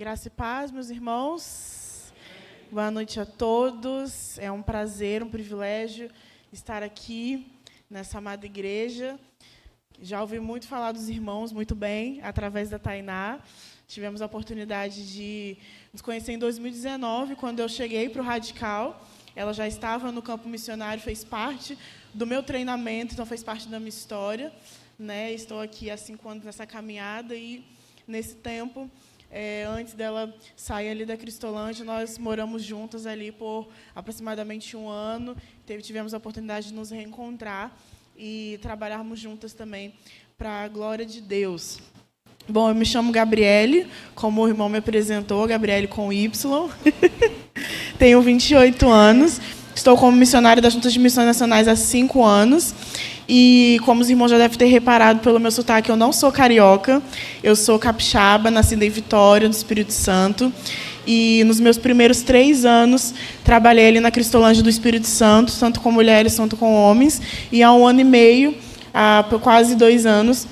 Graça e paz, meus irmãos. Boa noite a todos. É um prazer, um privilégio estar aqui nessa amada igreja. Já ouvi muito falar dos irmãos, muito bem, através da Tainá. Tivemos a oportunidade de nos conhecer em 2019, quando eu cheguei para o Radical. Ela já estava no campo missionário, fez parte do meu treinamento, então fez parte da minha história. Estou aqui há 5 anos nessa caminhada e, nesse tempo, antes dela sair ali da Cristolândia, nós moramos juntas ali por aproximadamente 1 ano. Tivemos a oportunidade de nos reencontrar e trabalharmos juntas também para a glória de Deus. Bom, eu me chamo Gabriele, como o irmão me apresentou, Gabriele com Y. Tenho 28 anos, estou como missionária da Junta de Missões Nacionais há 5 anos. E, como os irmãos já devem ter reparado pelo meu sotaque, eu não sou carioca, eu sou capixaba, nascida em Vitória, no Espírito Santo. E, nos meus primeiros 3 anos, trabalhei ali na Cristolândia do Espírito Santo, tanto com mulheres, tanto com homens. E, há 1 ano e meio, há quase 2 anos,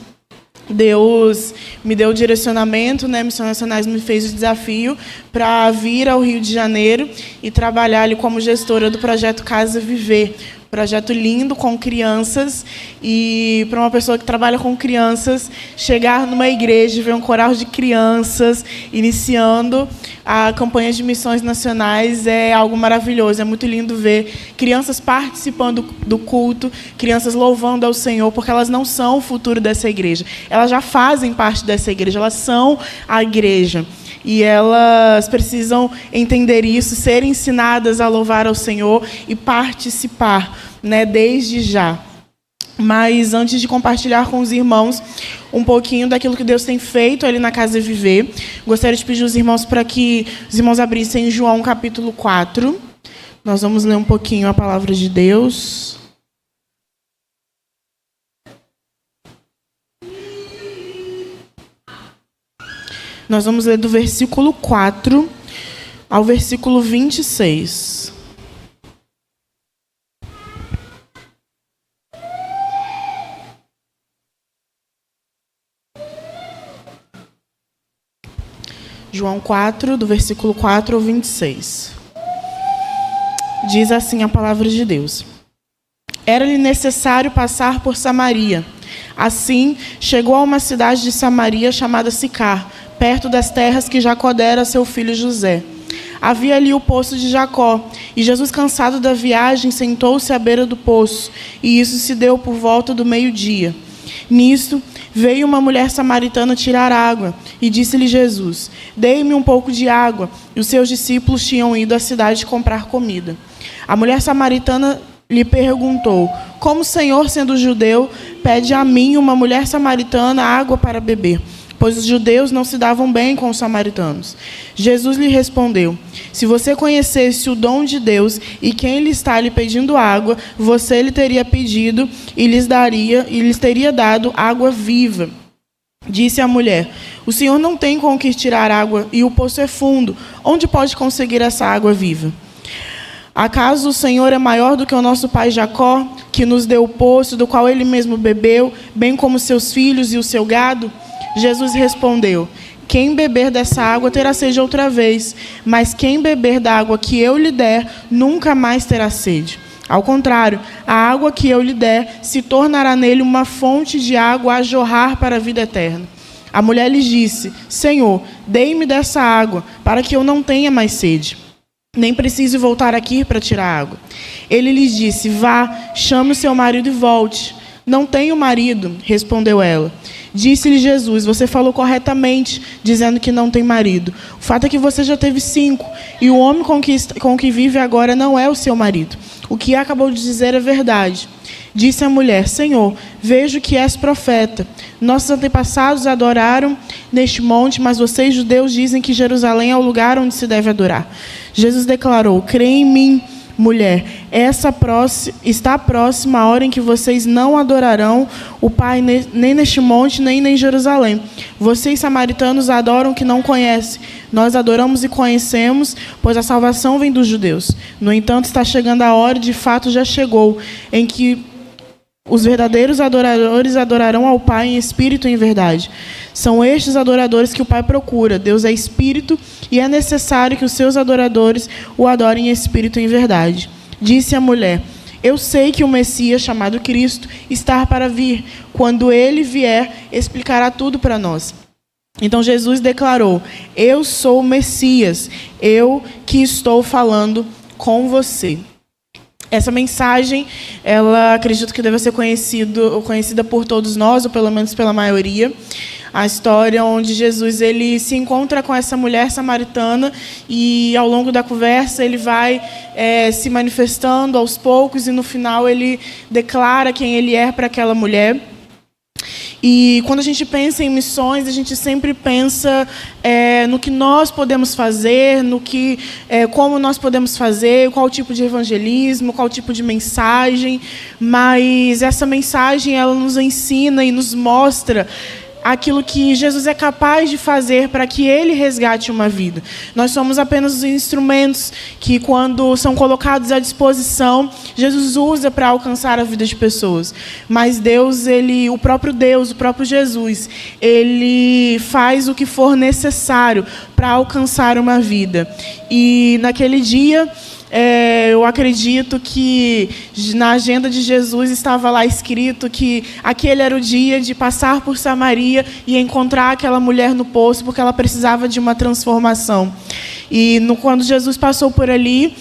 Deus me deu o direcionamento, Missões Nacionais me fez o desafio para vir ao Rio de Janeiro e trabalhar ali como gestora do projeto Casa Viver. Projeto lindo com crianças, e para uma pessoa que trabalha com crianças, chegar numa igreja e ver um coral de crianças iniciando a campanha de missões nacionais é algo maravilhoso. É muito lindo ver crianças participando do culto, crianças louvando ao Senhor, porque elas não são o futuro dessa igreja. Elas já fazem parte dessa igreja, elas são a igreja. E elas precisam entender isso, serem ensinadas a louvar ao Senhor e participar, desde já. Mas, antes de compartilhar com os irmãos um pouquinho daquilo que Deus tem feito ali na Casa Viver, gostaria de pedir aos irmãos para que os irmãos abrissem João capítulo 4. Nós vamos ler um pouquinho a palavra de Deus. Nós vamos ler do versículo 4 ao versículo 26. João 4, do versículo 4 ao 26. Diz assim a palavra de Deus. Era-lhe necessário passar por Samaria. Assim, chegou a uma cidade de Samaria chamada Sicar, perto das terras que Jacó dera a seu filho José. Havia ali o poço de Jacó, e Jesus, cansado da viagem, sentou-se à beira do poço, e isso se deu por volta do meio-dia. Nisto, veio uma mulher samaritana tirar água, e disse-lhe Jesus: dei-me um pouco de água. E os seus discípulos tinham ido à cidade comprar comida. A mulher samaritana lhe perguntou: como o Senhor, sendo judeu, pede a mim, uma mulher samaritana, água para beber? Pois os judeus não se davam bem com os samaritanos. Jesus lhe respondeu: se você conhecesse o dom de Deus e quem lhe está lhe pedindo água, você lhe teria pedido e lhes teria dado água viva. Disse a mulher: o Senhor não tem com que tirar água e o poço é fundo. Onde pode conseguir essa água viva? Acaso o Senhor é maior do que o nosso pai Jacó, que nos deu o poço, do qual ele mesmo bebeu, bem como seus filhos e o seu gado? Jesus respondeu: quem beber dessa água terá sede outra vez, mas quem beber da água que eu lhe der, nunca mais terá sede. Ao contrário, a água que eu lhe der se tornará nele uma fonte de água a jorrar para a vida eterna. A mulher lhe disse: Senhor, dei-me dessa água, para que eu não tenha mais sede, nem precise voltar aqui para tirar água. Ele lhe disse: vá, chame o seu marido e volte. Não tenho marido, respondeu ela. Disse-lhe Jesus: você falou corretamente, dizendo que não tem marido. O fato é que você já teve 5, e o homem com que vive agora não é o seu marido. O que acabou de dizer é verdade. Disse a mulher: Senhor, vejo que és profeta. Nossos antepassados adoraram neste monte, mas vocês, judeus, dizem que Jerusalém é o lugar onde se deve adorar. Jesus declarou: crê em mim, mulher, está próxima a hora em que vocês não adorarão o Pai nem neste monte, nem em Jerusalém. Vocês, samaritanos, adoram o que não conhecem. Nós adoramos e conhecemos, pois a salvação vem dos judeus. No entanto, está chegando a hora, de fato já chegou, em que Os verdadeiros adoradores adorarão ao Pai em espírito e em verdade. São estes adoradores que o Pai procura. Deus é espírito e é necessário que os seus adoradores o adorem em espírito e em verdade. Disse a mulher: eu sei que o Messias, chamado Cristo, está para vir. Quando ele vier, explicará tudo para nós. Então Jesus declarou: eu sou o Messias, eu que estou falando com você. Essa mensagem, ela acredito que deve ser conhecida por todos nós, ou pelo menos pela maioria. A história onde Jesus ele se encontra com essa mulher samaritana e, ao longo da conversa, ele vai se manifestando aos poucos e, no final, ele declara quem ele é para aquela mulher. E quando a gente pensa em missões, a gente sempre pensa no que nós podemos fazer, como nós podemos fazer, qual tipo de evangelismo, qual tipo de mensagem. Mas essa mensagem ela nos ensina e nos mostra aquilo que Jesus é capaz de fazer para que ele resgate uma vida. Nós somos apenas os instrumentos que, quando são colocados à disposição, Jesus usa para alcançar a vida de pessoas. Mas Deus, o próprio Jesus, ele faz o que for necessário para alcançar uma vida. E naquele dia, eu acredito que na agenda de Jesus estava lá escrito que aquele era o dia de passar por Samaria e encontrar aquela mulher no poço, porque ela precisava de uma transformação. E quando Jesus passou por ali,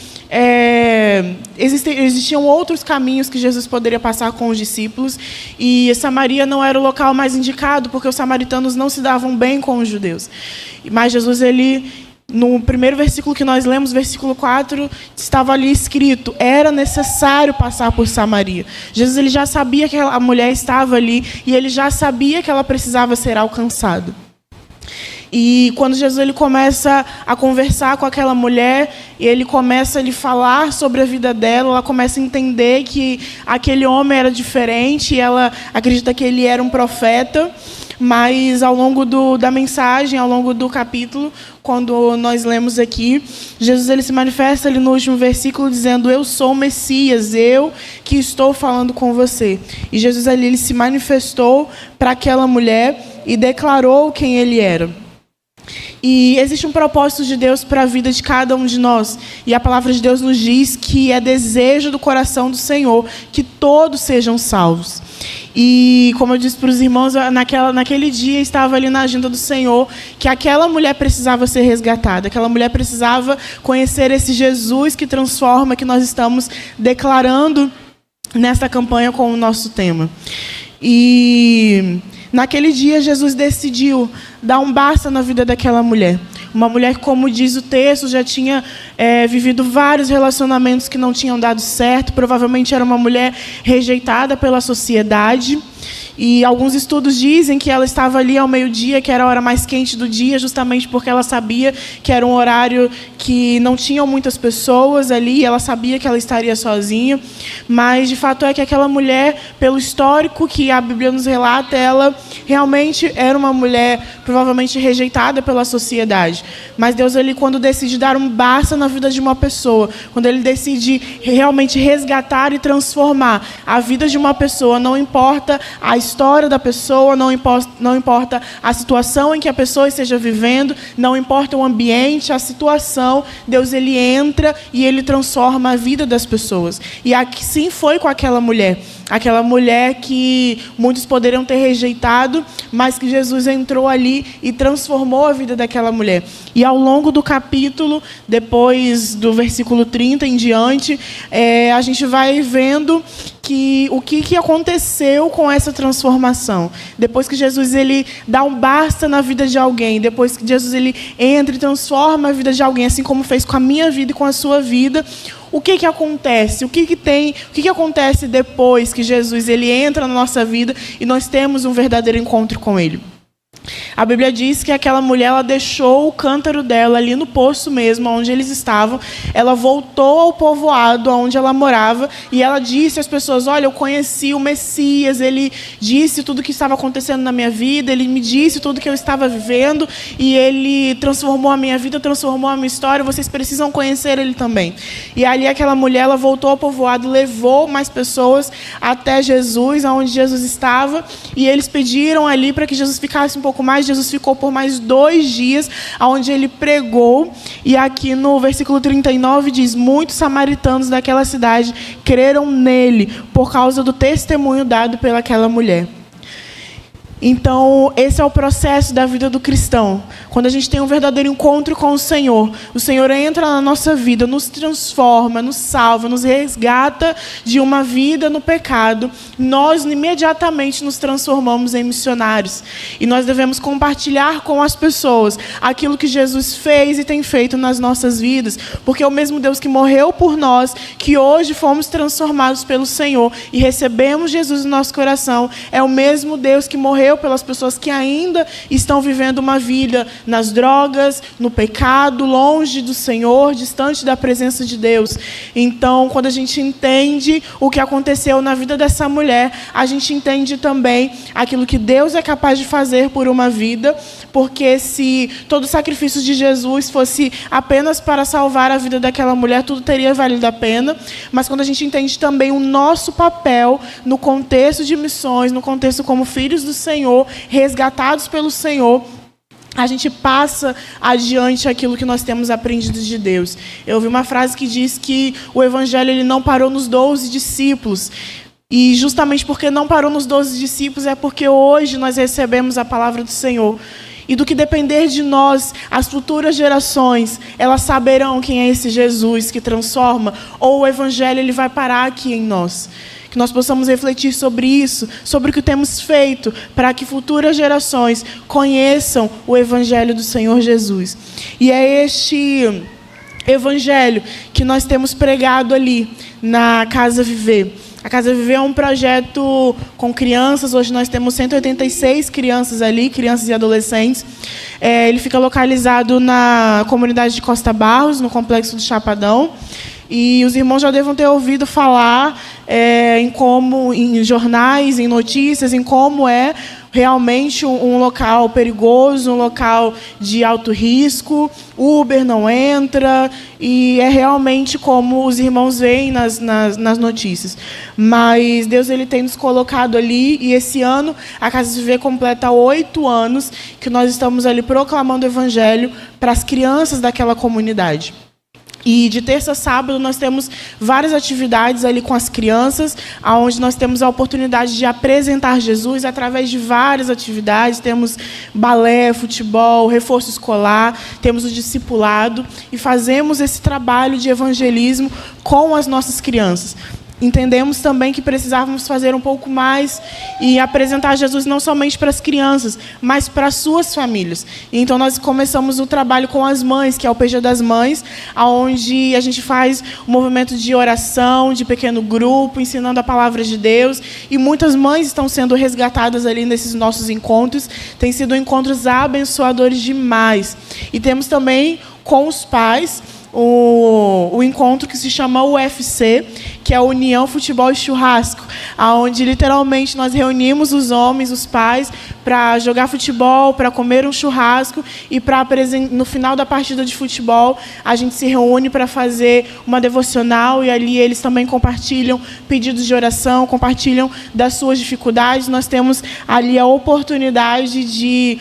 existiam outros caminhos que Jesus poderia passar com os discípulos, e Samaria não era o local mais indicado, porque os samaritanos não se davam bem com os judeus. Mas Jesus, no primeiro versículo que nós lemos, versículo 4, estava ali escrito: era necessário passar por Samaria. Jesus ele já sabia que a mulher estava ali e ele já sabia que ela precisava ser alcançada. E quando Jesus ele começa a conversar com aquela mulher, e ele começa a lhe falar sobre a vida dela, ela começa a entender que aquele homem era diferente, e ela acredita que ele era um profeta. Mas ao longo da mensagem, ao longo do capítulo, quando nós lemos aqui, Jesus ele se manifesta ali no último versículo dizendo: eu sou o Messias, eu que estou falando com você. E Jesus ali ele se manifestou para aquela mulher e declarou quem ele era. E existe um propósito de Deus para a vida de cada um de nós. E a palavra de Deus nos diz que é desejo do coração do Senhor que todos sejam salvos. E, como eu disse para os irmãos, naquele dia estava ali na agenda do Senhor que aquela mulher precisava ser resgatada, aquela mulher precisava conhecer esse Jesus que transforma, que nós estamos declarando nesta campanha com o nosso tema. E naquele dia Jesus decidiu dar um basta na vida daquela mulher. Uma mulher que, como diz o texto, já tinha vivido vários relacionamentos que não tinham dado certo. Provavelmente era uma mulher rejeitada pela sociedade. E alguns estudos dizem que ela estava ali ao meio-dia, que era a hora mais quente do dia, justamente porque ela sabia que era um horário que não tinham muitas pessoas ali, e ela sabia que ela estaria sozinha. Mas, de fato, é que aquela mulher, pelo histórico que a Bíblia nos relata, ela realmente era uma mulher provavelmente rejeitada pela sociedade. Mas Deus, ele, quando decide dar um basta na vida de uma pessoa, quando ele decide realmente resgatar e transformar a vida de uma pessoa, não importa a história da pessoa, não importa a situação em que a pessoa esteja vivendo, não importa o ambiente, a situação, Deus ele entra e ele transforma a vida das pessoas. E assim foi com aquela mulher que muitos poderiam ter rejeitado, mas que Jesus entrou ali e transformou a vida daquela mulher. E ao longo do capítulo, depois do versículo 30 em diante, a gente vai vendo o que aconteceu com essa transformação. Depois que Jesus ele dá um basta na vida de alguém, depois que Jesus ele entra e transforma a vida de alguém, assim como fez com a minha vida e com a sua vida, o que acontece? O que acontece depois que Jesus ele entra na nossa vida e nós temos um verdadeiro encontro com ele? A Bíblia diz que aquela mulher, ela deixou o cântaro dela ali no poço mesmo, onde eles estavam. Ela voltou ao povoado onde ela morava e ela disse às pessoas: olha, eu conheci o Messias, ele disse tudo o que estava acontecendo na minha vida, ele me disse tudo que eu estava vivendo e ele transformou a minha vida, transformou a minha história, vocês precisam conhecer ele também. E ali aquela mulher, ela voltou ao povoado, levou mais pessoas até Jesus, aonde Jesus estava, e eles pediram ali para que Jesus ficasse um pouco mais. Jesus ficou por mais 2 dias, aonde ele pregou, e aqui no versículo 39 diz: muitos samaritanos daquela cidade creram nele por causa do testemunho dado pelaquela mulher. Então, esse é o processo da vida do cristão. Quando a gente tem um verdadeiro encontro com o Senhor entra na nossa vida, nos transforma, nos salva, nos resgata de uma vida no pecado. Nós imediatamente nos transformamos em missionários. E nós devemos compartilhar com as pessoas aquilo que Jesus fez e tem feito nas nossas vidas. Porque é o mesmo Deus que morreu por nós, que hoje fomos transformados pelo Senhor e recebemos Jesus no nosso coração, é o mesmo Deus que morreu pelas pessoas que ainda estão vivendo uma vida nas drogas, no pecado, longe do Senhor, distante da presença de Deus. Então, quando a gente entende o que aconteceu na vida dessa mulher, a gente entende também aquilo que Deus é capaz de fazer por uma vida, porque se todo o sacrifício de Jesus fosse apenas para salvar a vida daquela mulher, tudo teria valido a pena. Mas quando a gente entende também o nosso papel no contexto de missões, no contexto como filhos do Senhor, resgatados pelo Senhor, a gente passa adiante aquilo que nós temos aprendido de Deus. Eu ouvi uma frase que diz que o Evangelho ele não parou nos 12 discípulos. E justamente porque não parou nos 12 discípulos é porque hoje nós recebemos a palavra do Senhor. E do que depender de nós, as futuras gerações, elas saberão quem é esse Jesus que transforma, ou o Evangelho ele vai parar aqui em nós. Que nós possamos refletir sobre isso, sobre o que temos feito, para que futuras gerações conheçam o Evangelho do Senhor Jesus. E é este Evangelho que nós temos pregado ali na Casa Viver. A Casa Viver é um projeto com crianças. Hoje nós temos 186 crianças ali, crianças e adolescentes. Ele fica localizado na comunidade de Costa Barros, no Complexo do Chapadão. E os irmãos já devem ter ouvido falar em jornais, em notícias, em como é realmente um local perigoso, um local de alto risco. Uber não entra, e é realmente como os irmãos veem nas notícias. Mas Deus ele tem nos colocado ali, e esse ano a Casa Viver completa 8 anos que nós estamos ali proclamando o Evangelho para as crianças daquela comunidade. E de terça a sábado nós temos várias atividades ali com as crianças, onde nós temos a oportunidade de apresentar Jesus através de várias atividades. Temos balé, futebol, reforço escolar, temos o discipulado e fazemos esse trabalho de evangelismo com as nossas crianças. Entendemos também que precisávamos fazer um pouco mais e apresentar Jesus não somente para as crianças, mas para as suas famílias. Então, nós começamos o trabalho com as mães, que é o PG das Mães, onde a gente faz um movimento de oração, de pequeno grupo, ensinando a palavra de Deus. E muitas mães estão sendo resgatadas ali nesses nossos encontros. Tem sido encontros abençoadores demais. E temos também com os pais o encontro que se chama UFC, que é a União Futebol e Churrasco, onde literalmente nós reunimos os homens, os pais, para jogar futebol, para comer um churrasco e no final da partida de futebol a gente se reúne para fazer uma devocional, e ali eles também compartilham pedidos de oração, compartilham das suas dificuldades. Nós temos ali a oportunidade de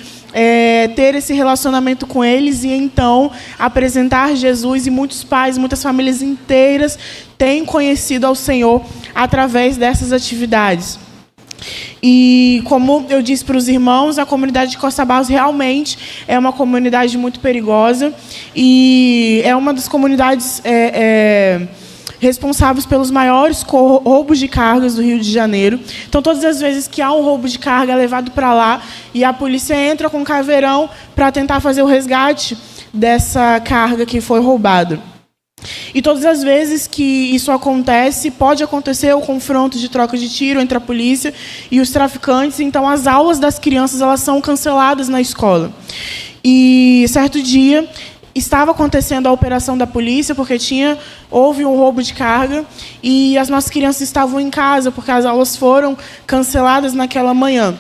ter esse relacionamento com eles e então apresentar Jesus, e muitos pais, muitas famílias inteiras têm conhecido ao Senhor através dessas atividades. E como eu disse para os irmãos, a comunidade de Costa Barros realmente é uma comunidade muito perigosa e é uma das comunidades responsáveis pelos maiores roubos de cargas do Rio de Janeiro. Então, todas as vezes que há um roubo de carga é levado para lá e a polícia entra com um caveirão para tentar fazer o resgate dessa carga que foi roubada. E todas as vezes que isso acontece, pode acontecer o confronto de troca de tiro entre a polícia e os traficantes. Então, as aulas das crianças elas são canceladas na escola. E certo dia estava acontecendo a operação da polícia, porque houve um roubo de carga, e as nossas crianças estavam em casa, porque as aulas foram canceladas naquela manhã.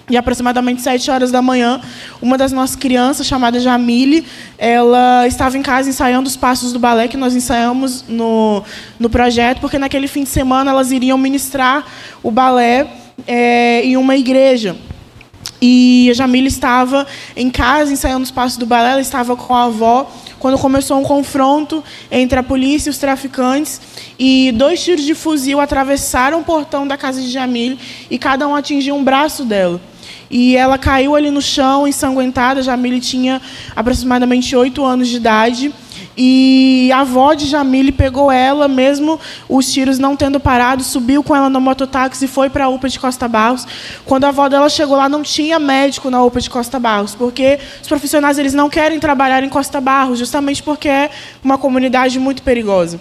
E aproximadamente 7 horas da manhã, uma das nossas crianças, chamada Jamile, ela estava em casa ensaiando os passos do balé que nós ensaiamos no projeto, porque naquele fim de semana elas iriam ministrar o balé em uma igreja. E a Jamile estava em casa ensaiando os passos do balé, ela estava com a avó, quando começou um confronto entre a polícia e os traficantes, e 2 tiros de fuzil atravessaram o portão da casa de Jamile, e cada um atingiu um braço dela. E ela caiu ali no chão, ensanguentada. Jamile tinha aproximadamente 8 anos de idade. E a avó de Jamile pegou ela, mesmo os tiros não tendo parado, subiu com ela no mototáxi e foi para a UPA de Costa Barros. Quando a avó dela chegou lá, não tinha médico na UPA de Costa Barros, porque os profissionais eles não querem trabalhar em Costa Barros, justamente porque é uma comunidade muito perigosa.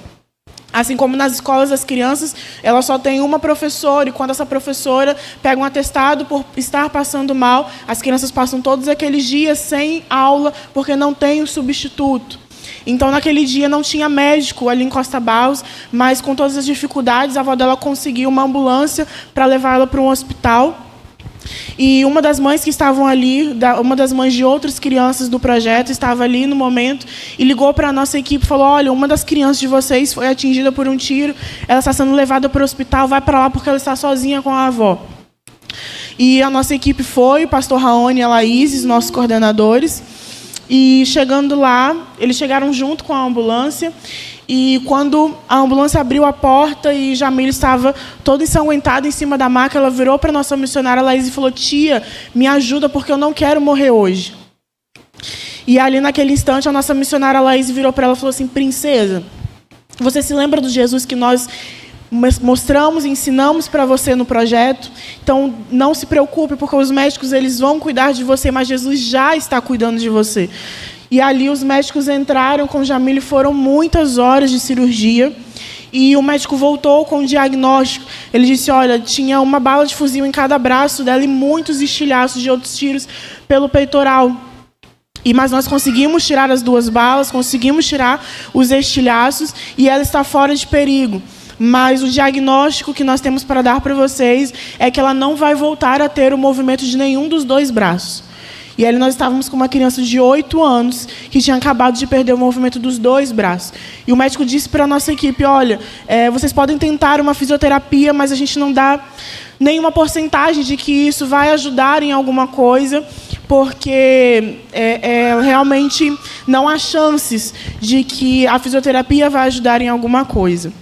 Assim como nas escolas das crianças, ela só tem uma professora, e quando essa professora pega um atestado por estar passando mal, as crianças passam todos aqueles dias sem aula, porque não tem o substituto. Então, naquele dia, não tinha médico ali em Costa Barros, mas com todas as dificuldades, a avó dela conseguiu uma ambulância para levar ela para um hospital. E uma das mães que estavam ali, uma das mães de outras crianças do projeto, estava ali no momento e ligou para a nossa equipe e falou: olha, uma das crianças de vocês foi atingida por um tiro, ela está sendo levada para o hospital, vai para lá porque ela está sozinha com a avó. E a nossa equipe foi, o pastor Raoni e a Laís, nossos coordenadores, e chegando lá, eles chegaram junto com a ambulância. E quando a ambulância abriu a porta e Jamile estava toda ensanguentada em cima da maca, ela virou para a nossa missionária Laís e falou: tia, me ajuda porque eu não quero morrer hoje. E ali naquele instante a nossa missionária Laís virou para ela e falou assim: princesa, você se lembra do Jesus que nós mostramos e ensinamos para você no projeto? Então não se preocupe, porque os médicos eles vão cuidar de você, mas Jesus já está cuidando de você. E ali os médicos entraram com Jamile, foram muitas horas de cirurgia. E o médico voltou com o diagnóstico. Ele disse: olha, tinha uma bala de fuzil em cada braço dela e muitos estilhaços de outros tiros pelo peitoral. Mas nós conseguimos tirar as 2 balas, conseguimos tirar os estilhaços e ela está fora de perigo. Mas o diagnóstico que nós temos para dar para vocês é que ela não vai voltar a ter o movimento de nenhum dos 2 braços. E ali nós estávamos com uma criança de 8 anos que tinha acabado de perder o movimento dos 2 braços. E o médico disse para a nossa equipe: olha, vocês podem tentar uma fisioterapia, mas a gente não dá nenhuma porcentagem de que isso vai ajudar em alguma coisa, porque realmente não há chances de que a fisioterapia vai ajudar em alguma coisa.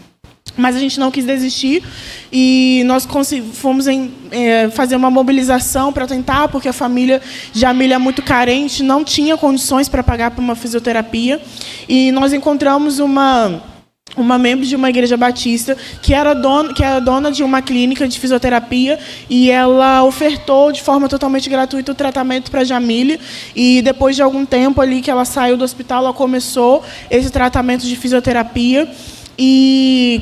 Mas a gente não quis desistir e nós fomos fazer uma mobilização para tentar, porque a família de Jamile é muito carente, não tinha condições para pagar por uma fisioterapia. E nós encontramos uma membro de uma igreja batista que era dona de uma clínica de fisioterapia, e ela ofertou de forma totalmente gratuita o tratamento para Jamile. E depois de algum tempo ali que ela saiu do hospital, ela começou esse tratamento de fisioterapia. E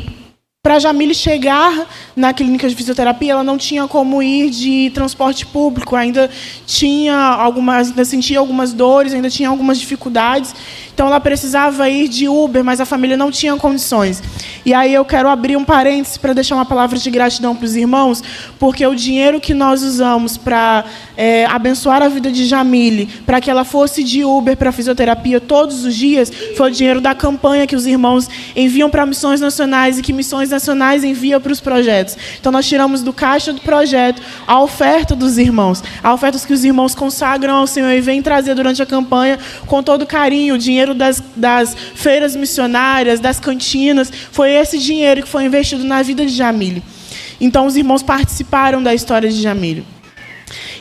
para Jamile chegar na clínica de fisioterapia, ela não tinha como ir de transporte público, ainda sentia algumas dores, ainda tinha algumas dificuldades. Então, ela precisava ir de Uber, mas a família não tinha condições. E aí eu quero abrir um parênteses para deixar uma palavra de gratidão para os irmãos, porque o dinheiro que nós usamos para abençoar a vida de Jamile, para que ela fosse de Uber para a fisioterapia todos os dias, foi o dinheiro da campanha que os irmãos enviam para missões nacionais e que missões nacionais enviam para os projetos. Então, nós tiramos do caixa do projeto a oferta dos irmãos, a ofertas que os irmãos consagram ao Senhor e vêm trazer durante a campanha com todo carinho. O dinheiro das feiras missionárias, das cantinas, foi esse dinheiro que foi investido na vida de Jamile. Então, os irmãos participaram da história de Jamile.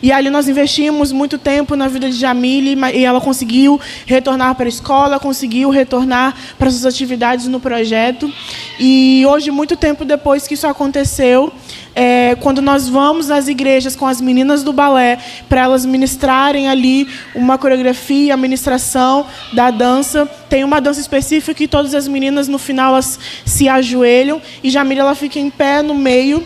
E ali nós investimos muito tempo na vida de Jamile, e ela conseguiu retornar para a escola, conseguiu retornar para suas atividades no projeto. E hoje, muito tempo depois que isso aconteceu, quando nós vamos nas igrejas com as meninas do balé, para elas ministrarem ali uma coreografia, a ministração da dança, tem uma dança específica que todas as meninas no final elas se ajoelham e Jamília ela fica em pé no meio.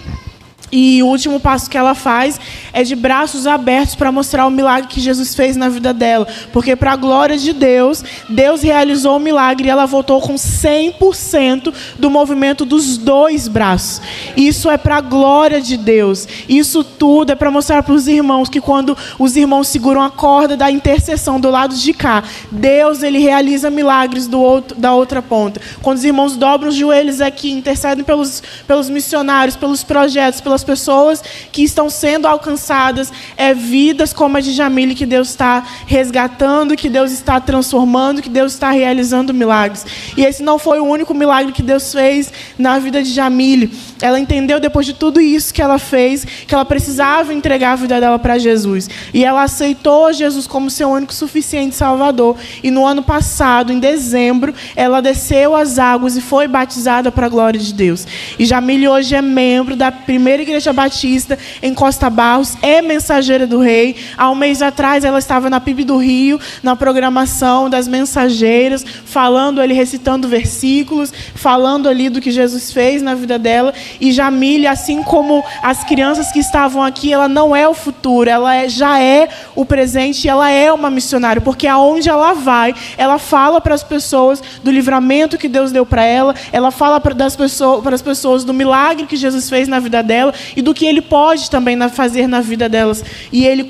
E o último passo que ela faz é de braços abertos para mostrar o milagre que Jesus fez na vida dela. Porque, para a glória de Deus, Deus realizou o milagre e ela voltou com 100% do movimento dos 2 braços. Isso é para a glória de Deus. Isso tudo é para mostrar para os irmãos que quando os irmãos seguram a corda da intercessão do lado de cá, Deus ele realiza milagres da outra ponta. Quando os irmãos dobram os joelhos aqui, intercedem pelos missionários, pelos projetos, pelas pessoas que estão sendo alcançadas, vidas como a de Jamília que Deus está resgatando, que Deus está transformando, que Deus está realizando milagres. E esse não foi o único milagre que Deus fez na vida de Jamília. Ela entendeu depois de tudo isso que ela fez, que ela precisava entregar a vida dela para Jesus. E ela aceitou Jesus como seu único suficiente Salvador. E no ano passado, em dezembro, ela desceu as águas e foi batizada para a glória de Deus. E Jamília hoje é membro da primeira Igreja Batista em Costa Barros, é mensageira do Rei. Há um mês atrás ela estava na PIB do Rio, na programação das mensageiras, falando ali, recitando versículos, falando ali do que Jesus fez na vida dela. E Jamília, assim como as crianças que estavam aqui, ela não é o futuro, ela já é o presente e ela é uma missionária, porque aonde ela vai, ela fala para as pessoas do livramento que Deus deu para ela, ela fala para as pessoas do milagre que Jesus fez na vida dela, e do que ele pode também fazer na vida delas. E ela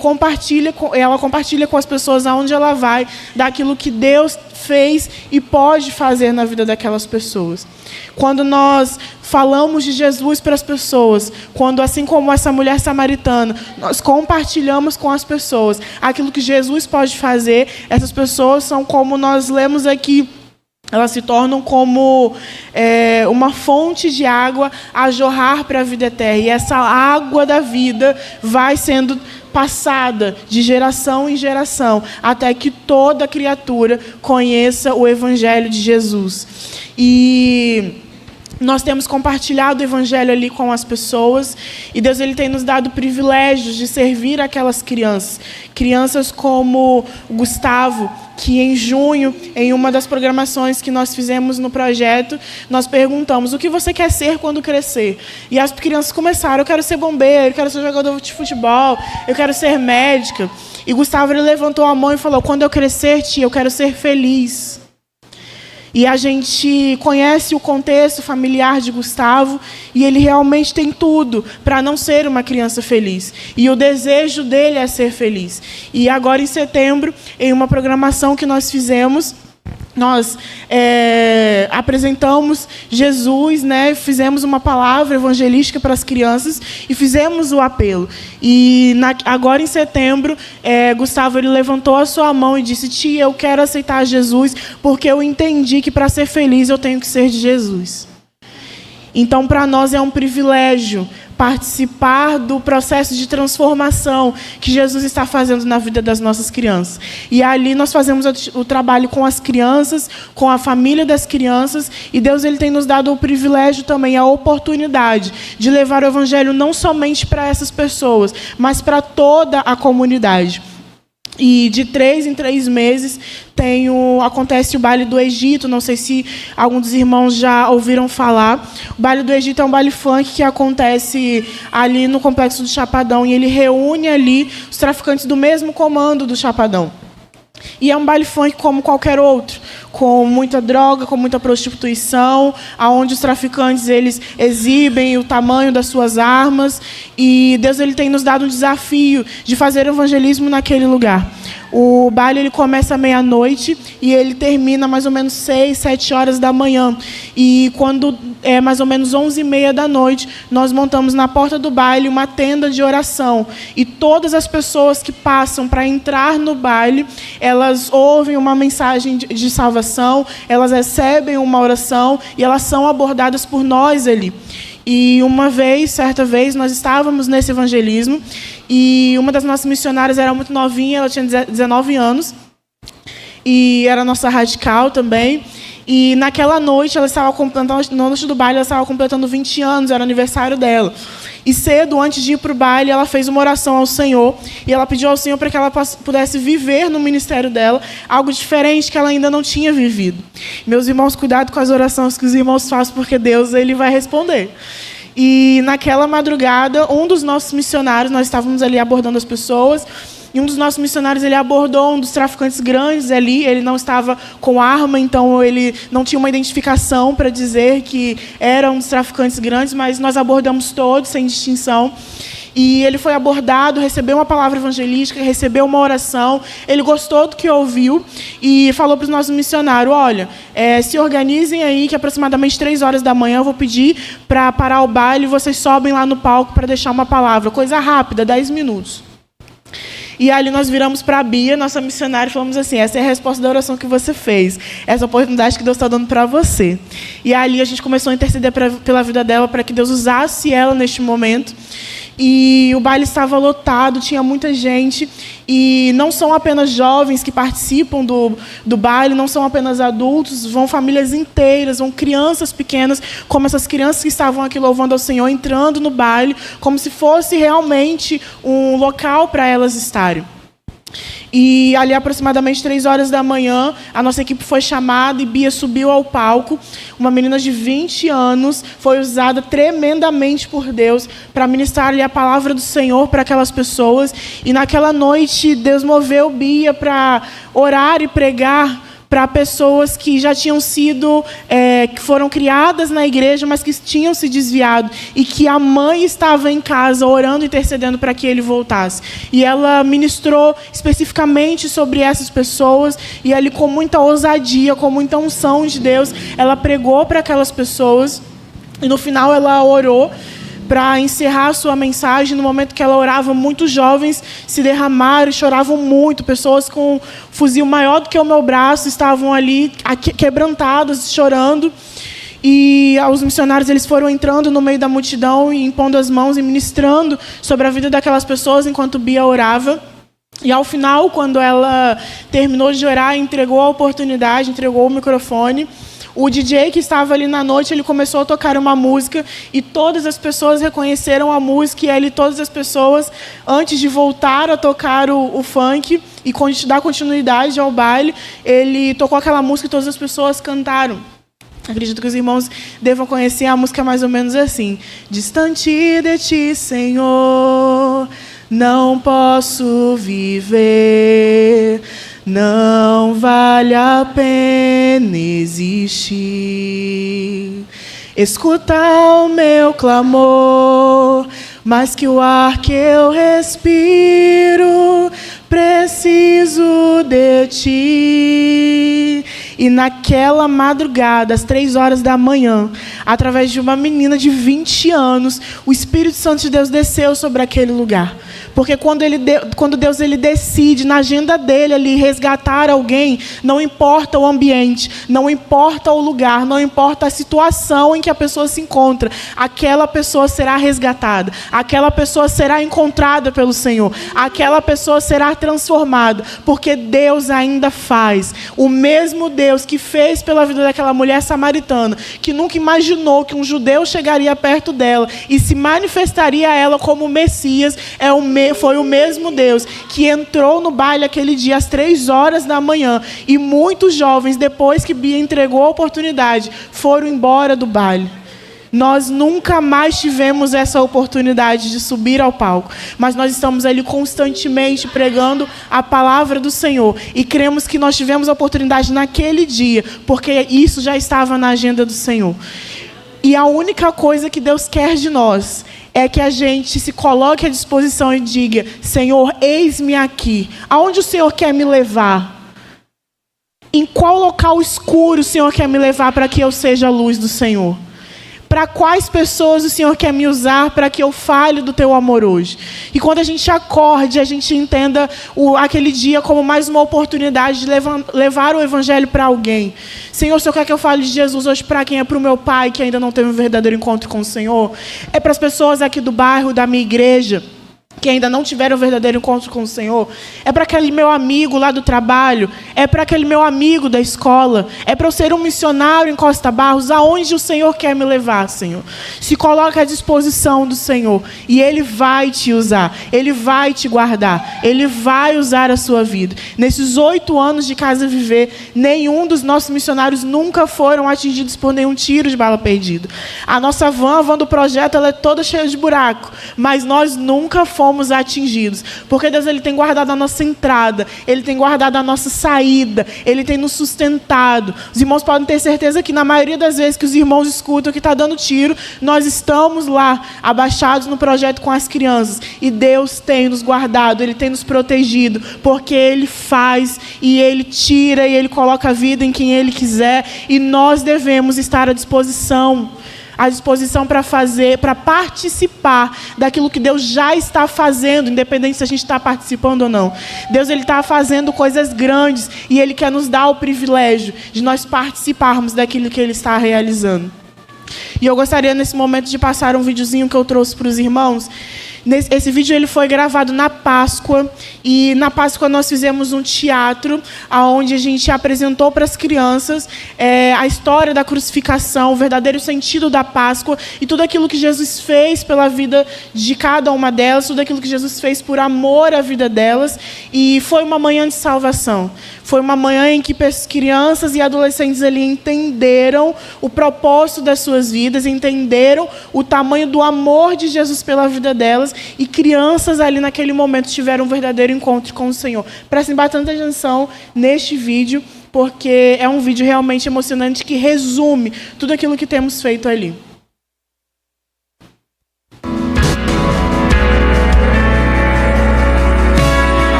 compartilha com as pessoas aonde ela vai, daquilo que Deus fez e pode fazer na vida daquelas pessoas. Quando nós falamos de Jesus para as pessoas, quando, assim como essa mulher samaritana, nós compartilhamos com as pessoas aquilo que Jesus pode fazer, essas pessoas são, como nós lemos aqui, elas se tornam como uma fonte de água a jorrar para a vida eterna. E essa água da vida vai sendo passada de geração em geração, até que toda criatura conheça o Evangelho de Jesus. E nós temos compartilhado o Evangelho ali com as pessoas, e Deus ele tem nos dado privilégios de servir aquelas crianças. Crianças como o Gustavo, que em junho, em uma das programações que nós fizemos no projeto, nós perguntamos: o que você quer ser quando crescer? E as crianças começaram: eu quero ser bombeiro, eu quero ser jogador de futebol, eu quero ser médica. E Gustavo ele levantou a mão e falou: quando eu crescer, tia, eu quero ser feliz. E a gente conhece o contexto familiar de Gustavo, e ele realmente tem tudo para não ser uma criança feliz. E o desejo dele é ser feliz. E agora, em setembro, em uma programação que nós fizemos, nós apresentamos Jesus, né? Fizemos uma palavra evangelística para as crianças e fizemos o apelo. E agora em setembro, Gustavo ele levantou a sua mão e disse: tia, eu quero aceitar Jesus porque eu entendi que para ser feliz eu tenho que ser de Jesus. Então, para nós é um privilégio participar do processo de transformação que Jesus está fazendo na vida das nossas crianças. E ali nós fazemos o trabalho com as crianças, com a família das crianças, e Deus ele tem nos dado o privilégio também, a oportunidade de levar o Evangelho não somente para essas pessoas, mas para toda a comunidade. E de 3 em 3 meses acontece o Baile do Egito. Não sei se alguns dos irmãos já ouviram falar. O Baile do Egito é um baile funk que acontece ali no Complexo do Chapadão. E ele reúne ali os traficantes do mesmo comando do Chapadão. E é um baile funk como qualquer outro, com muita droga, com muita prostituição, onde os traficantes eles exibem o tamanho das suas armas. E Deus ele tem nos dado um desafio de fazer evangelismo naquele lugar. O baile ele começa à meia-noite e ele termina mais ou menos 6, 7 horas da manhã. E quando é mais ou menos 11h30 da noite, nós montamos na porta do baile uma tenda de oração. E todas as pessoas que passam para entrar no baile, elas ouvem uma mensagem de salvação, elas recebem uma oração e elas são abordadas por nós ali. E certa vez, nós estávamos nesse evangelismo e uma das nossas missionárias era muito novinha, ela tinha 19 anos. e era nossa radical também. E naquela noite, ela estava completando, na noite do baile, ela estava completando 20 anos, era o aniversário dela. E cedo, antes de ir para o baile, ela fez uma oração ao Senhor, e ela pediu ao Senhor para que ela pudesse viver no ministério dela algo diferente que ela ainda não tinha vivido. Meus irmãos, cuidado com as orações que os irmãos fazem, porque Deus ele vai responder. E naquela madrugada, um dos nossos missionários, nós estávamos ali abordando as pessoas, e um dos nossos missionários, ele abordou um dos traficantes grandes ali. Ele não estava com arma, então ele não tinha uma identificação para dizer que era um dos traficantes grandes, mas nós abordamos todos, sem distinção. E ele foi abordado, recebeu uma palavra evangelística, recebeu uma oração. Ele gostou do que ouviu e falou para os nossos missionários: olha, se organizem aí, que aproximadamente 3 horas da manhã eu vou pedir para parar o baile e vocês sobem lá no palco para deixar uma palavra. Coisa rápida, 10 minutos. E ali nós viramos para a Bia, nossa missionária, e falamos assim: essa é a resposta da oração que você fez, essa oportunidade que Deus está dando para você. E ali a gente começou a interceder pela vida dela, para que Deus usasse ela neste momento. E o baile estava lotado, tinha muita gente, e não são apenas jovens que participam do baile, não são apenas adultos, vão famílias inteiras, vão crianças pequenas, como essas crianças que estavam aqui louvando ao Senhor, entrando no baile, como se fosse realmente um local para elas estarem. E ali, aproximadamente 3 horas da manhã, a nossa equipe foi chamada e Bia subiu ao palco. Uma menina de 20 anos foi usada tremendamente por Deus para ministrar ali a palavra do Senhor para aquelas pessoas. E naquela noite, Deus moveu Bia para orar e pregar para pessoas que já tinham sido, que foram criadas na igreja, mas que tinham se desviado, e que a mãe estava em casa orando e intercedendo para que ele voltasse. E ela ministrou especificamente sobre essas pessoas, e ali, com muita ousadia, com muita unção de Deus, ela pregou para aquelas pessoas, e no final ela orou para encerrar a sua mensagem. No momento que ela orava, muitos jovens se derramaram e choravam muito. Pessoas com um fuzil maior do que o meu braço estavam ali quebrantadas, chorando. E os missionários, eles foram entrando no meio da multidão e impondo as mãos e ministrando sobre a vida daquelas pessoas enquanto Bia orava. E ao final, quando ela terminou de orar, entregou a oportunidade, entregou o microfone, o DJ que estava ali na noite, ele começou a tocar uma música, e todas as pessoas reconheceram a música, e ali todas as pessoas, antes de voltar a tocar o funk e dar continuidade ao baile, ele tocou aquela música e todas as pessoas cantaram. Acredito que os irmãos devam conhecer a música mais ou menos assim: distante de ti, Senhor, não posso viver, não vale a pena existir. Escuta o meu clamor, mais que o ar que eu respiro, preciso de ti. E naquela madrugada, às 3 horas da manhã, através de uma menina de 20 anos, o Espírito Santo de Deus desceu sobre aquele lugar. Porque quando Deus ele decide, na agenda dele ali, resgatar alguém, não importa o ambiente, não importa o lugar, não importa a situação em que a pessoa se encontra, aquela pessoa será resgatada, aquela pessoa será encontrada pelo Senhor, aquela pessoa será transformada, porque Deus ainda faz. O mesmo Deus que fez pela vida daquela mulher samaritana, que nunca imaginou que um judeu chegaria perto dela e se manifestaria a ela como Messias, foi o mesmo Deus que entrou no baile aquele dia às 3 horas da manhã, e muitos jovens, depois que Bia entregou a oportunidade, foram embora do baile. Nós nunca mais tivemos essa oportunidade de subir ao palco, mas nós estamos ali constantemente pregando a palavra do Senhor, e cremos que nós tivemos a oportunidade naquele dia, porque isso já estava na agenda do Senhor. E a única coisa que Deus quer de nós é que a gente se coloque à disposição e diga: Senhor, eis-me aqui. Aonde o Senhor quer me levar? Em qual local escuro o Senhor quer me levar para que eu seja a luz do Senhor? Para quais pessoas o Senhor quer me usar para que eu fale do teu amor hoje? E quando a gente acorde, a gente entenda aquele dia como mais uma oportunidade de levar o Evangelho para alguém. Senhor, o Senhor quer que eu fale de Jesus hoje para quem? É para o meu pai que ainda não teve um verdadeiro encontro com o Senhor? É para as pessoas aqui do bairro, da minha igreja, que ainda não tiveram o verdadeiro encontro com o Senhor, é para aquele meu amigo lá do trabalho, é para aquele meu amigo da escola, é para eu ser um missionário em Costa Barros, aonde o Senhor quer me levar, Senhor. Se coloca à disposição do Senhor e Ele vai te usar, Ele vai te guardar, Ele vai usar a sua vida. Nesses 8 anos de Casa Viver, nenhum dos nossos missionários nunca foram atingidos por nenhum tiro de bala perdida. A nossa van, a van do projeto, ela é toda cheia de buraco, mas nós nunca fomos atingidos, porque Deus, Ele tem guardado a nossa entrada, Ele tem guardado a nossa saída, Ele tem nos sustentado. Os irmãos podem ter certeza que na maioria das vezes que os irmãos escutam que está dando tiro, nós estamos lá, abaixados no projeto com as crianças, e Deus tem nos guardado, Ele tem nos protegido, porque Ele faz, e Ele tira, e Ele coloca a vida em quem Ele quiser, e nós devemos estar à disposição para fazer, para participar daquilo que Deus já está fazendo, independente se a gente está participando ou não. Deus, Ele está fazendo coisas grandes e Ele quer nos dar o privilégio de nós participarmos daquilo que Ele está realizando. E eu gostaria nesse momento de passar um videozinho que eu trouxe para os irmãos. Esse vídeo ele foi gravado na Páscoa, e na Páscoa nós fizemos um teatro onde a gente apresentou para as crianças a história da crucificação, o verdadeiro sentido da Páscoa e tudo aquilo que Jesus fez pela vida de cada uma delas, tudo aquilo que Jesus fez por amor à vida delas. E foi uma manhã de salvação. Foi uma manhã em que crianças e adolescentes ali entenderam o propósito das suas vidas, entenderam o tamanho do amor de Jesus pela vida delas, e crianças ali naquele momento tiveram um verdadeiro encontro com o Senhor. Prestem bastante atenção neste vídeo, porque é um vídeo realmente emocionante que resume tudo aquilo que temos feito ali.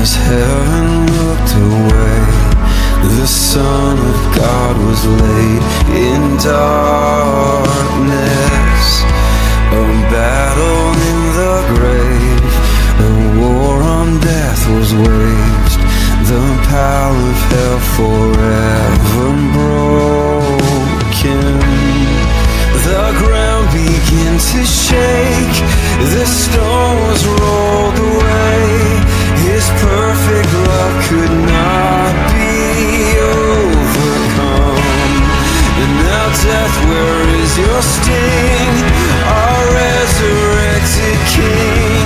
As heaven looked away, the Son of God was laid in darkness. A battle in the grave, a war on death was waged. The power of hell forever broken. The ground began to shake, the stone was rolled away. His perfect love could not be overcome. And now death, where is your sting? Our resurrected King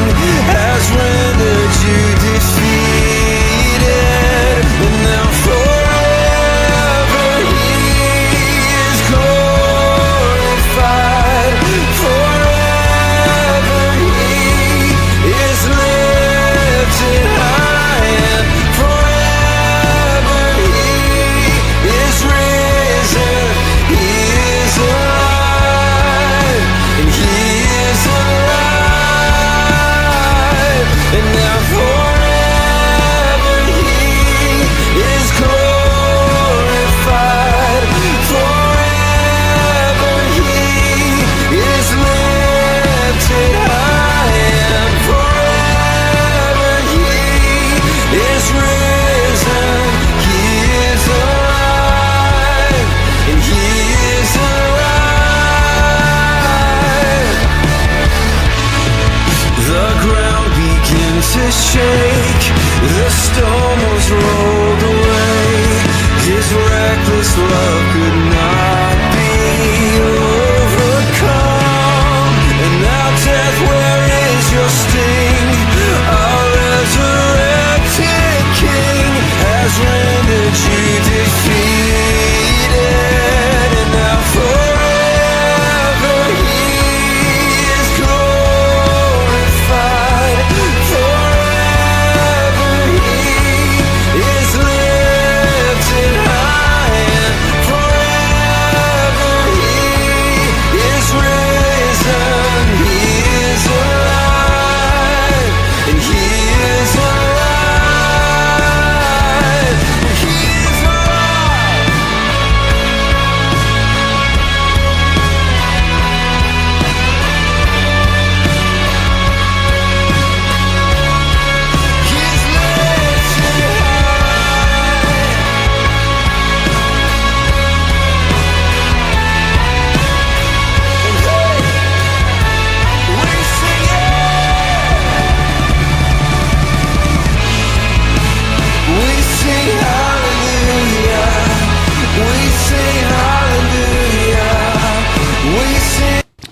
has rendered you defeated. And now forever He is glorified. Forever He is lifted high, and forever He is risen. He is alive, and He is alive. And now forever He is glorified. Forever He is lifted high, and forever He is risen. He is alive, and He is alive. The ground began to shake, the stone was rolled away. His reckless love could not be overcome. And now death, where is your sting? Our resurrected King has rendered you defeated. And now forever He is glorified. Forever He is lifted high, and forever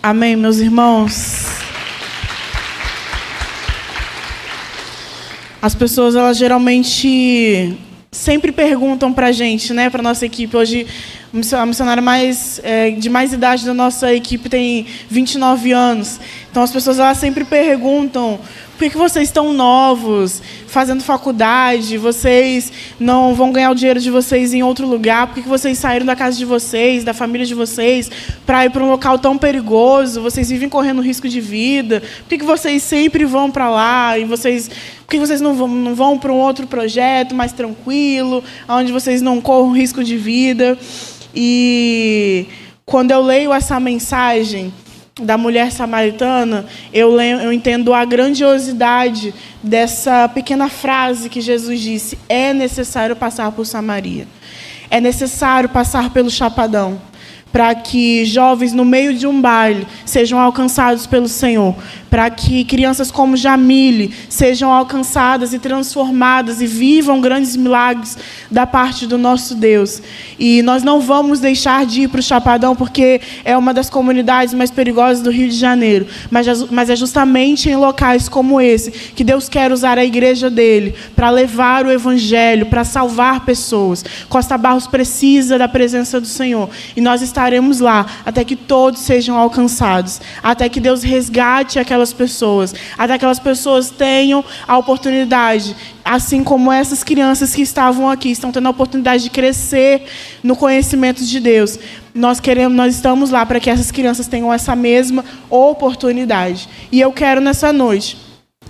Amém, meus irmãos? As pessoas, elas geralmente sempre perguntam pra gente, né, pra nossa equipe. Hoje, a missionária de mais idade da nossa equipe tem 29 anos. Então, as pessoas, elas sempre perguntam: por que vocês estão novos, fazendo faculdade, vocês não vão ganhar o dinheiro de vocês em outro lugar? Por que vocês saíram da casa de vocês, da família de vocês, para ir para um local tão perigoso? Vocês vivem correndo risco de vida. Por que vocês sempre vão para lá? E por que vocês não vão para um outro projeto mais tranquilo, onde vocês não corram risco de vida? E quando eu leio essa mensagem da mulher samaritana, eu entendo a grandiosidade dessa pequena frase que Jesus disse: é necessário passar por Samaria. É necessário passar pelo Chapadão, para que jovens no meio de um baile sejam alcançados pelo Senhor, para que crianças como Jamile sejam alcançadas e transformadas e vivam grandes milagres da parte do nosso Deus. E nós não vamos deixar de ir para o Chapadão, porque é uma das comunidades mais perigosas do Rio de Janeiro, mas é justamente em locais como esse que Deus quer usar a igreja dele para levar o evangelho, para salvar pessoas. Costa Barros precisa da presença do Senhor, e nós estaremos lá até que todos sejam alcançados, até que Deus resgate aquelas pessoas, até que aquelas pessoas tenham a oportunidade, assim como essas crianças que estavam aqui, estão tendo a oportunidade de crescer no conhecimento de Deus. Nós estamos lá para que essas crianças tenham essa mesma oportunidade. E eu quero, nessa noite,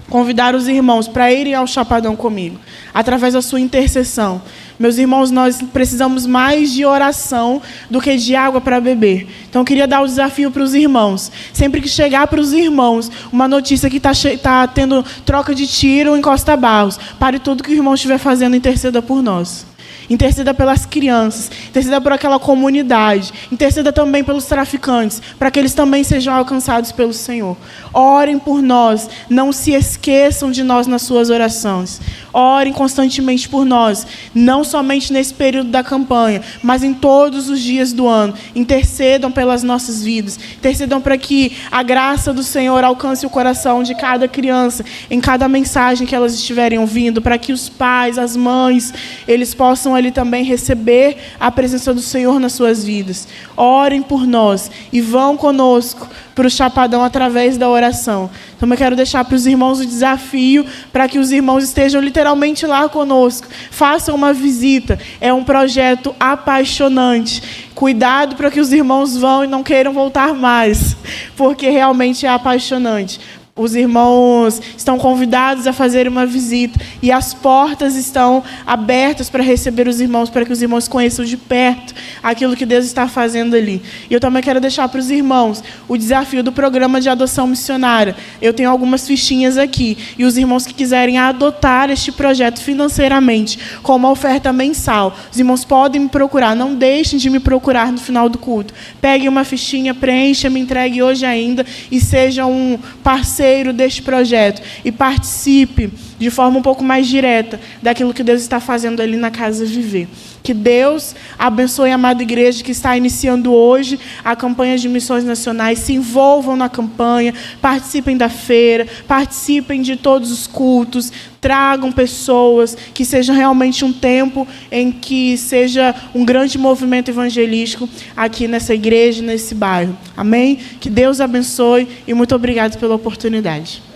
convidar os irmãos para irem ao Chapadão comigo, através da sua intercessão. Meus irmãos, nós precisamos mais de oração do que de água para beber. Então, eu queria dar o desafio para os irmãos. Sempre que chegar para os irmãos uma notícia que está tendo troca de tiro em Costa Barros, pare tudo que o irmão estiver fazendo e interceda por nós. Interceda pelas crianças, interceda por aquela comunidade, interceda também pelos traficantes, para que eles também sejam alcançados pelo Senhor. Orem por nós, não se esqueçam de nós nas suas orações. Orem constantemente por nós, não somente nesse período da campanha, mas em todos os dias do ano. Intercedam pelas nossas vidas, intercedam para que a graça do Senhor alcance o coração de cada criança, em cada mensagem que elas estiverem ouvindo, para que os pais, as mães, eles possam ali também receber a presença do Senhor nas suas vidas. Orem por nós e vão conosco para o Chapadão através da oração. Então eu quero deixar para os irmãos o desafio para que os irmãos estejam literalmente lá conosco. Façam uma visita. É um projeto apaixonante. Cuidado para que os irmãos vão e não queiram voltar mais, porque realmente é apaixonante. Os irmãos estão convidados a fazer uma visita e as portas estão abertas para receber os irmãos, para que os irmãos conheçam de perto aquilo que Deus está fazendo ali. E eu também quero deixar para os irmãos o desafio do programa de adoção missionária. Eu tenho algumas fichinhas aqui e os irmãos que quiserem adotar este projeto financeiramente com uma oferta mensal, os irmãos podem me procurar. Não deixem de me procurar no final do culto. Peguem uma fichinha, preencha, me entregue hoje ainda e seja um parceiro deste projeto e participe de forma um pouco mais direta daquilo que Deus está fazendo ali na Casa Viver. Que Deus abençoe a amada igreja que está iniciando hoje a campanha de missões nacionais. Se envolvam na campanha, participem da feira, participem de todos os cultos, tragam pessoas, que seja realmente um tempo em que seja um grande movimento evangelístico aqui nessa igreja, nesse bairro. Amém? Que Deus abençoe e muito obrigado pela oportunidade.